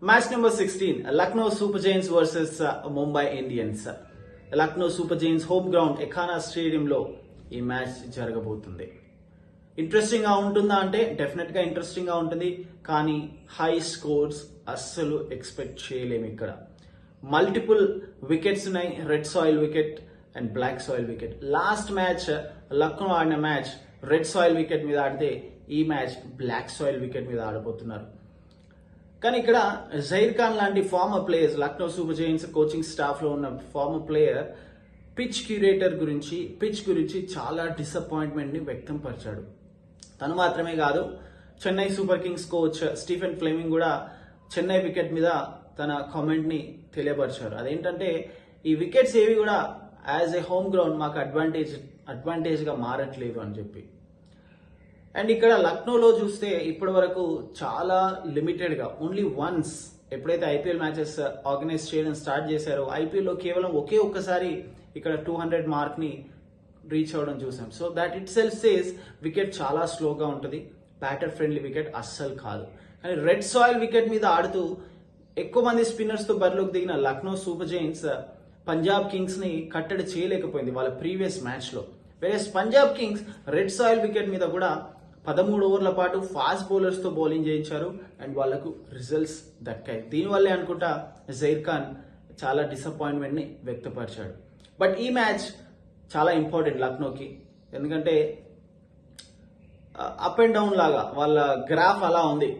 Match number 16, Lucknow Super Giants versus Mumbai Indians. Lucknow Super Giants home ground ఎఖానా స్టేడియంలో ఈ match జరగబోతుంది. Interesting గా ఉంటుందా అంటే డెఫినెట్ గా ఇంట్రెస్టింగ్ గా ఉంటుంది, కానీ హై స్కోర్స్ అస్సలు ఎక్స్పెక్ట్ చేయలేము. ఇక్కడ మల్టిపుల్ వికెట్స్ ఉన్నాయి, red soil wicket and black soil wicket. Last match Lucknow ఆడిన మ్యాచ్ రెడ్ సాయిల్ వికెట్ మీద ఆడితే ఈ మ్యాచ్ బ్లాక్ సాయిల్ వికెట్ మీద ఆడబోతున్నారు. కానీ ఇక్కడ జహీర్ ఖాన్ లాంటి former players, Lucknow super Giants coaching staff లో ఉన్న ఫార్మర్ ప్లేయర్ పిచ్ గురించి చాలా డిసప్పాయింట్మెంట్ ని వ్యక్తం పరిచాడు. తను మాత్రమే కాదు, Chennai super Kings coach Stephen Fleming కూడా చెన్నై వికెట్ మీద తన కామెంట్ ని తెలియపరిచారు. అదేంటంటే ఈ వికెట్స్ ఏవి కూడా యాజ్ ఏ హోమ్ గ్రౌండ్ మాకు అడ్వాంటేజ్ గా మారట్లేదు అని చెప్పి. అండ్ ఇక్కడ లక్నోలో చూస్తే ఇప్పటి వరకు చాలా లిమిటెడ్ గా ఓన్లీ వన్స్ ఎప్పుడైతే ఐపీఎల్ మ్యాచెస్ ఆర్గనైజ్ చేయడం స్టార్ట్ చేశారో ఐపీఎల్లో కేవలం ఒక్కసారి ఇక్కడ 200 మార్క్ ని రీచ్ అవ్వడం చూసాం. So that it self says wicket చాలా స్లోగా ఉంటుంది, బ్యాటర్ ఫ్రెండ్లీ వికెట్ అస్సలు కాదు. కానీ రెడ్ సాయిల్ వికెట్ మీద ఆడుతూ ఎక్కువ మంది స్పిన్నర్స్ తో బరిలోకి దిగిన Lucknow super Giants Punjab Kings ని కట్టడి చేయలేకపోయింది వాళ్ళ ప్రీవియస్ మ్యాచ్ లో. వేరే Punjab Kings red soil wicket మీద కూడా 13 ఓవర్ల పాటు ఫాస్ట్ బౌలర్స్ తో బౌలింగ్ చేయించారు అండ్ వాళ్లకు రిజల్ట్స్ దక్కాయి. దీనివల్లే అనుకుంటా జహీర్ ఖాన్ చాలా డిసప్పాయింట్మెంట్ ని వ్యక్తపరిచాడు. బట్ ఈ మ్యాచ్ చాలా ఇంపార్టెంట్ లక్నోకి, ఎందుకంటే అప్ అండ్ డౌన్ లాగా వాళ్ళ గ్రాఫ్ అలా ఉంది.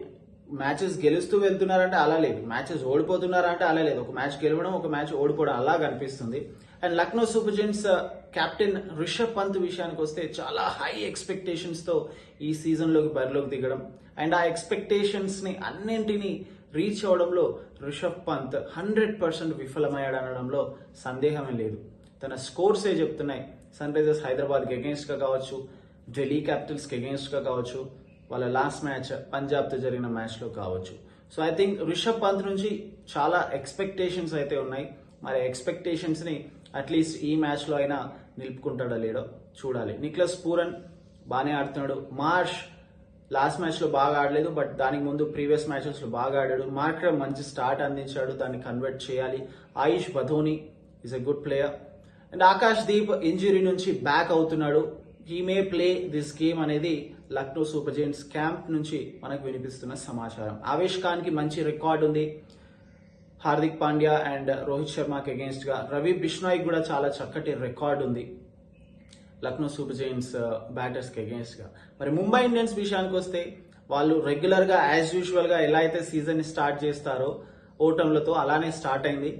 మ్యాచెస్ గెలుస్తూ వెళ్తున్నారంటే అలా లేదు, మ్యాచెస్ ఓడిపోతున్నారంటే అలా లేదు. ఒక మ్యాచ్ గెలవడం, ఒక మ్యాచ్ ఓడిపోవడం అలా కనిపిస్తుంది. And Lucknow super Giants captain Rishabh Pant విషయానికి వస్తే చాలా హై ఎక్స్పెక్టేషన్స్ తో ఈ సీజన్ లోకి బరిలోకి దిగడం అండ్ ఆ ఎక్స్పెక్టేషన్స్ ని అన్నింటినీ రీచ్ అవడంలో రిషబ్ పంత్ 100% విఫలమయ్యాడు అనడంలో సందేహమే లేదు. తన స్కోర్సే చెప్తున్నాయి. సన్ రైజర్స్ హైదరాబాద్ కి అగేన్స్ట్ గా కావచ్చు, ఢిల్లీ క్యాపిటల్స్ కి అగేన్స్ట్ గా కావచ్చు, వాళ్ళ లాస్ట్ మ్యాచ్ పంజాబ్ తో జరిగిన మ్యాచ్ లో కావచ్చు. So I think Rishabh Pant నుంచి చాలా ఎక్స్పెక్టేషన్స్ అయితే ఉన్నాయి. మరి ఎక్స్పెక్టేషన్స్ ని అట్లీస్ట్ ఈ మ్యాచ్ లో అయినా నిలుపుకుంటాడో లేడో చూడాలి. నిక్లస్ పూరన్ బాగానే ఆడుతున్నాడు. మార్ష్ లాస్ట్ మ్యాచ్ లో బాగా ఆడలేదు, బట్ దానికి ముందు ప్రీవియస్ మ్యాచెస్ లో బాగా ఆడాడు. మార్క్రమ్ మంచి స్టార్ట్ అందించాడు, దాన్ని కన్వర్ట్ చేయాలి. Ayush Badoni is a good player. And Akash Deep injury నుంచి బ్యాక్ అవుతున్నాడు. He may play this game అనేది లక్నో సూపర్ జైంట్స్ క్యాంప్ నుంచి మనకు వినిపిస్తున్న సమాచారం. ఆవేష్ ఖాన్ కి మంచి రికార్డ్ ఉంది హార్దిక్ పాండ్యా అండ్ రోహిత్ శర్మకి అగేన్స్ట్ గా. రవి బిష్నాయ్ కూడా చాలా చక్కటి రికార్డ్ ఉంది లక్నో సూపర్ జైంట్స్ బ్యాటర్స్ కి అగేన్స్ట్ గా. మరి ముంబై ఇండియన్స్ విషయానికి వస్తే వాళ్ళు రెగ్యులర్ గా యాజ్ యూజువల్ గా ఎలా అయితే సీజన్ ని స్టార్ట్ చేస్తారో ఓటంలతో అలానే స్టార్ట్ అయింది.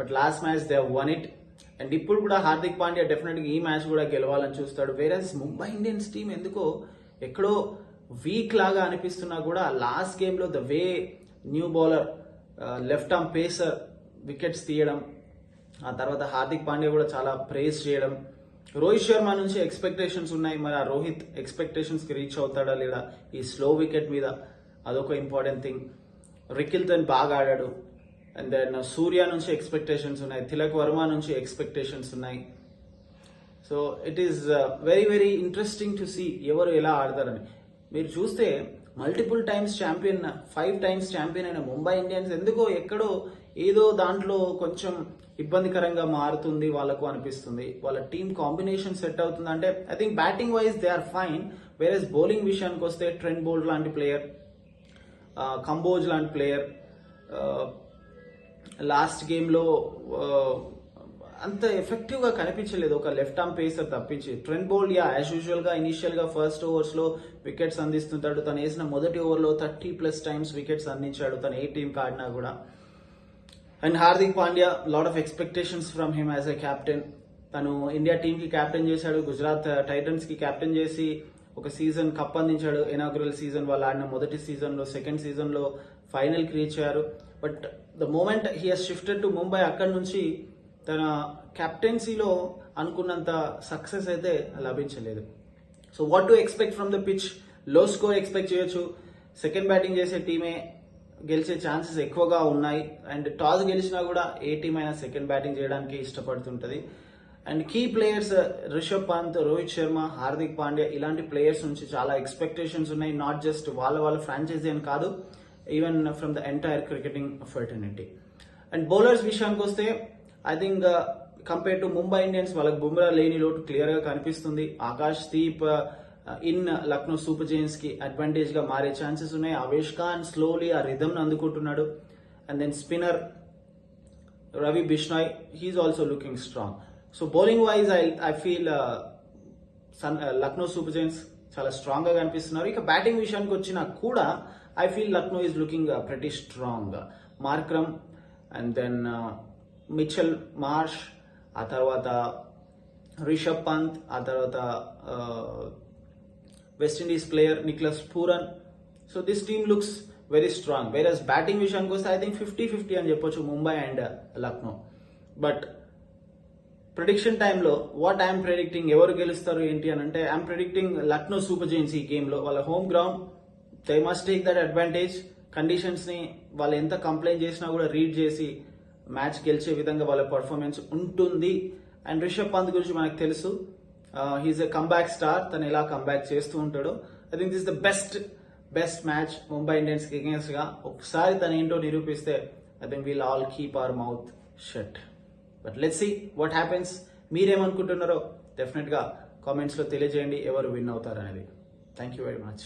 But last match they one it. And ఇప్పుడు కూడా హార్దిక్ పాండ్యా డెఫినెట్ గా ఈ మ్యాచ్ కూడా గెలవాలని చూస్తాడు. వేరేస్ ముంబై ఇండియన్స్ టీం ఎందుకో ఎక్కడో వీక్ లాగా అనిపిస్తున్నా కూడా లాస్ట్ గేమ్ లో the way new bowler left arm pacer wickets తీయడం, ఆ తర్వాత హార్దిక్ పాండ్యా కూడా చాలా ప్రేజ్ చేయడం. రోహిత్ శర్మ నుంచి ఎక్స్పెక్టేషన్స్ ఉన్నాయి, మరి ఆ రోహిత్ ఎక్స్పెక్టేషన్స్ కి రీచ్ అవుతాడా లేదా ఈ స్లో వికెట్ మీద, అదొక ఇంపార్టెంట్ థింగ్. రికిల్టన్ బాగా ఆడాడు. అండ్ దెన్ సూర్య నుంచి ఎక్స్పెక్టేషన్స్ ఉన్నాయి, తిలక్ వర్మ నుంచి ఎక్స్పెక్టేషన్స్ ఉన్నాయి. So it is very very interesting to see ఎవరు ఎలా ఆడతారని. మీరు చూస్తే multiple times champion, 5 times champion అయిన ముంబై ఇండియన్స్ ఎందుకో ఎక్కడో ఏదో దాంట్లో కొంచెం ఇబ్బందికరంగా మారుతుంది వాళ్ళకు అనిపిస్తుంది. వాళ్ళ టీమ్ కాంబినేషన్ సెట్ అవుతుంది అంటే I think batting wise they are fine. Whereas bowling విషయానికి వస్తే ట్రెంట్ బోల్ట్ లాంటి ప్లేయర్, కంబోజ్ లాంటి ప్లేయర్ లాస్ట్ గేమ్ లో అంత ఎఫెక్టివ్ గా కనిపించలేదు ఒక లెఫ్ట్ ఆర్మ్ పేసర్ తప్పించి. ట్రెంట్ బోల్ట్ యాజ్ యూజువల్ గా ఇనిషియల్ గా ఫస్ట్ ఓవర్స్ లో వికెట్స్ అందిస్తుంటాడు. తను వేసిన మొదటి ఓవర్ లో 30+ టైమ్స్ వికెట్స్ అందించాడు తను ఏ టీం ఆడినా కూడా. And Hardik Pandya, lot of expectations from him as a captain. తను ఇండియా టీమ్ కి కెప్టెన్ చేశాడు, గుజరాత్ టైటన్స్ కి కెప్టెన్ చేసి ఒక సీజన్ కప్ అందించాడు. ఇనాగ్రల్ సీజన్ వాళ్ళు ఆడిన మొదటి సీజన్ లో, సెకండ్ సీజన్ లో ఫైనల్ కి రీచ్ అయ్యారు. But the moment he has shifted to Mumbai, అక్కడి నుంచి తన కెప్టెన్సీలో అనుకున్నంత సక్సెస్ అయితే లభించలేదు. So what to expect from the pitch? లో స్కోర్ ఎక్స్పెక్ట్ చేయొచ్చు. సెకండ్ బ్యాటింగ్ చేసే టీమే గెలిచే ఛాన్సెస్ ఎక్కువగా ఉన్నాయి. అండ్ టాస్ గెలిచినా కూడా ఏ టీం అయినా సెకండ్ బ్యాటింగ్ చేయడానికి ఇష్టపడుతుంటది. And key players Rishabh Pant, Rohit Sharma, Hardik Pandya ఇలాంటి ప్లేయర్స్ నుంచి చాలా ఎక్స్పెక్టేషన్స్ ఉన్నాయి. నాట్ జస్ట్ వాళ్ళ ఫ్రాంచైజీ అని కాదు, even from the entire cricketing fraternity. And bowlers విషయానికి వస్తే I think compare to Mumbai Indians వాళ్ళకి బుమ్రా లేని లోటు క్లియర్ గా కనిపిస్తుంది. Akash Deep in Lucknow super giants కి అడ్వాంటేజ్ గా మారే ఛాన్సెస్ ఉన్నాయి. అవేష్ ఖాన్ స్లోలీ ఆ రిథమ్ అందుకుంటున్నాడు. And then spinner Ravi Bishnoi, he's also looking strong. So bowling wise I feel Lucknow super giants చాలా స్ట్రాంగ్ గా కనిపిస్తున్నారు. ఇక బ్యాటింగ్ విషయానికి వచ్చినా కూడా I feel Lucknow is looking pretty strong. Markram and then Mitchell Marsh, ఆ తర్వాత రిషబ్ పంత్, ఆ తర్వాత West Indies player Nicholas Pooran. So this team looks very strong. Versus batting విషయానికి వస్తే ఐ థింక్ 50-50 అని చెప్పొచ్చు Mumbai and Lucknow. But prediction టైంలో వాట్ ఐఎమ్ ప్రెడిక్టింగ్, ఎవరు గెలుస్తారు ఏంటి అని అంటే I'm predicting Lucknow super giants ఈ గేమ్లో. వాళ్ళ home ground, they must take that advantage. Conditions ని వాళ్ళు ఎంత కంప్లైంట్ చేసినా కూడా రీడ్ చేసి మ్యాచ్ గెలిచే విధంగా వాళ్ళ పర్ఫార్మెన్స్ ఉంటుంది. అండ్ రిషబ్ పంత్ గురించి మనకు తెలుసు, హీఈస్ ఎ కంబ్యాక్ స్టార్. తను ఎలా కంబ్యాక్ చేస్తూ ఉంటాడో. I think this the best match Mumbai Indians కి అగేన్స్ట్ గా. ఒకసారి తను ఏంటో నిరూపిస్తే I think we'll all keep our mouth shut. But let's see what happens. మీరేమనుకుంటున్నారో డెఫినెట్ గా కామెంట్స్ లో తెలియజేయండి ఎవరు విన్ అవుతారనేది. Thank you very much.